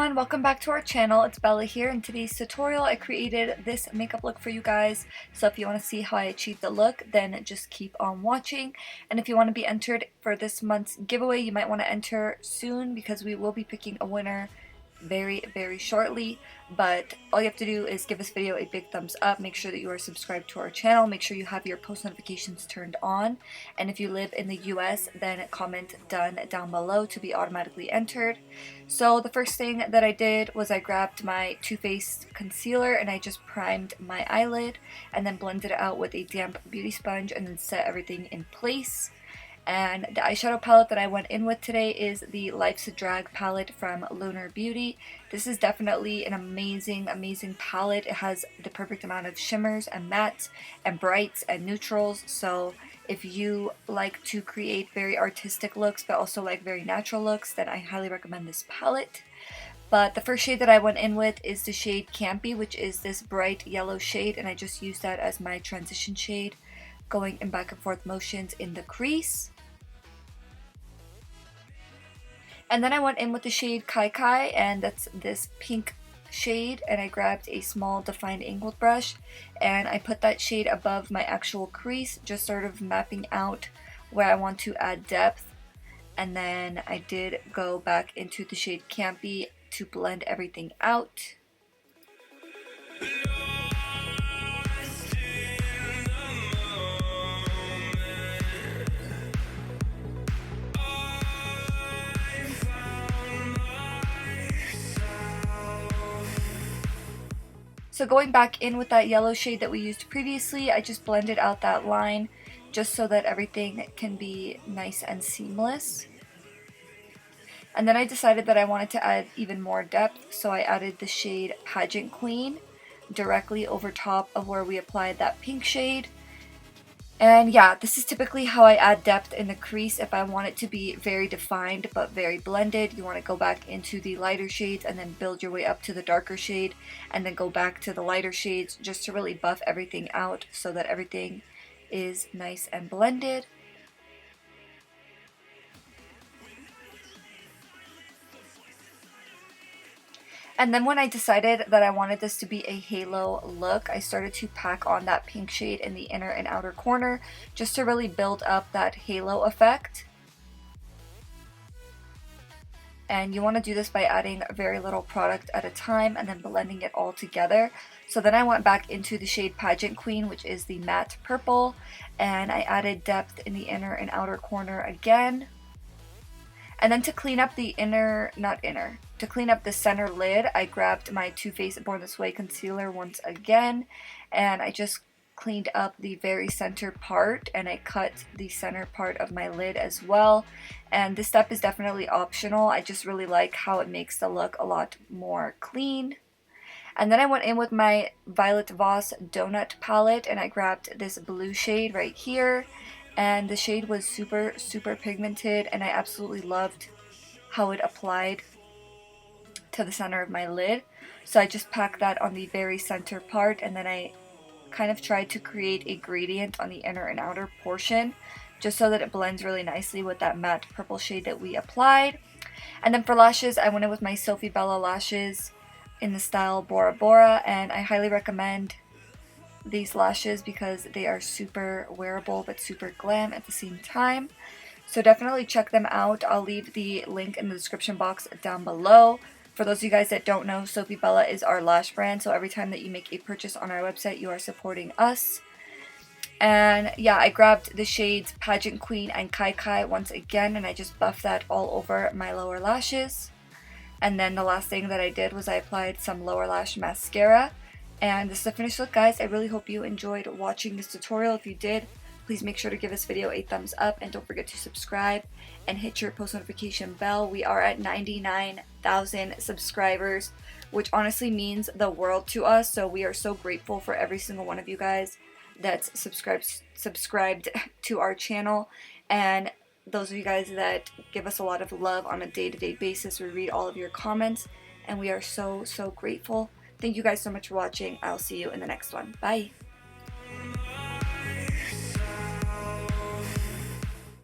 everyone, welcome back to our channel. It's Bella here. In today's tutorial I created this makeup look for you guys, so if you want to see how I achieved the look, then just keep on watching. And if you want to be entered for this month's giveaway, you might want to enter soon because we will be picking a winner very shortly. But all you have to do is give this video a big thumbs up, make sure that you are subscribed to our channel, make sure you have your post notifications turned on, and if you live in the US, then comment done down below to be automatically entered. So the first thing that I did was I grabbed my Too Faced concealer and I just primed my eyelid and then blended it out with a damp beauty sponge and then set everything in place. And the eyeshadow palette that I went in with today is the Life's a Drag palette from Lunarbeauty. This is definitely an amazing palette. It has the perfect amount of shimmers and mattes and brights and neutrals. So if you like to create very artistic looks but also like very natural looks, then I highly recommend this palette. But the first shade that I went in with is the shade Campy, which is this bright yellow shade, and I just used that as my transition shade, going in back and forth motions in the crease. And then I went in with the shade Kylie, and that's this pink shade, and I grabbed a small defined angled brush and I put that shade above my actual crease, just sort of mapping out where I want to add depth. And then I did go back into the shade Campy to blend everything out. So going back in with that yellow shade that we used previously, I just blended out that line just so that everything can be nice and seamless. And then I decided that I wanted to add even more depth, so I added the shade Pageant Queen directly over top of where we applied that pink shade. And yeah, this is typically how I add depth in the crease. If I want it to be very defined but very blended, you want to go back into the lighter shades and then build your way up to the darker shade and then go back to the lighter shades just to really buff everything out so that everything is nice and blended. And then when I decided that I wanted this to be a halo look, I started to pack on that pink shade in the inner and outer corner just to really build up that halo effect. And you want to do this by adding very little product at a time and then blending it all together. So then I went back into the shade Pageant Queen, which is the matte purple, and I added depth in the inner and outer corner again. And then to clean up the to clean up the center lid, I grabbed my Too Faced Born This Way concealer once again, and I just cleaned up the very center part, and I cut the center part of my lid as well. And this step is definitely optional. I just really like how it makes the look a lot more clean. And then I went in with my Violet VOSS Donut palette, and I grabbed this blue shade right here. And the shade was super pigmented, and I absolutely loved how it applied to the center of my lid. So I just packed that on the very center part, and then I kind of tried to create a gradient on the inner and outer portion just so that it blends really nicely with that matte purple shade that we applied. And then for lashes, I went in with my Sofie Bella lashes in the style Bora, and I highly recommend these lashes because they are super wearable but super glam at the same time. So definitely check them out. I'll leave the link in the description box down below. For those of you guys that don't know, Sofie Bella is our lash brand, so every time that you make a purchase on our website, you are supporting us. And yeah, I grabbed the shades Pageant Queen and Kylie once again, and I just buffed that all over my lower lashes. And then the last thing that I did was I applied some lower lash mascara. And this is the finished look, guys. I really hope you enjoyed watching this tutorial. If you did, please make sure to give this video a thumbs up and don't forget to subscribe and hit your post notification bell. We are at 99,000 subscribers, which honestly means the world to us. So we are so grateful for every single one of you guys that's subscribed to our channel, and those of you guys that give us a lot of love on a day-to-day basis. We read all of your comments and we are so grateful. Thank you guys so much for watching. I'll see you in the next one. Bye!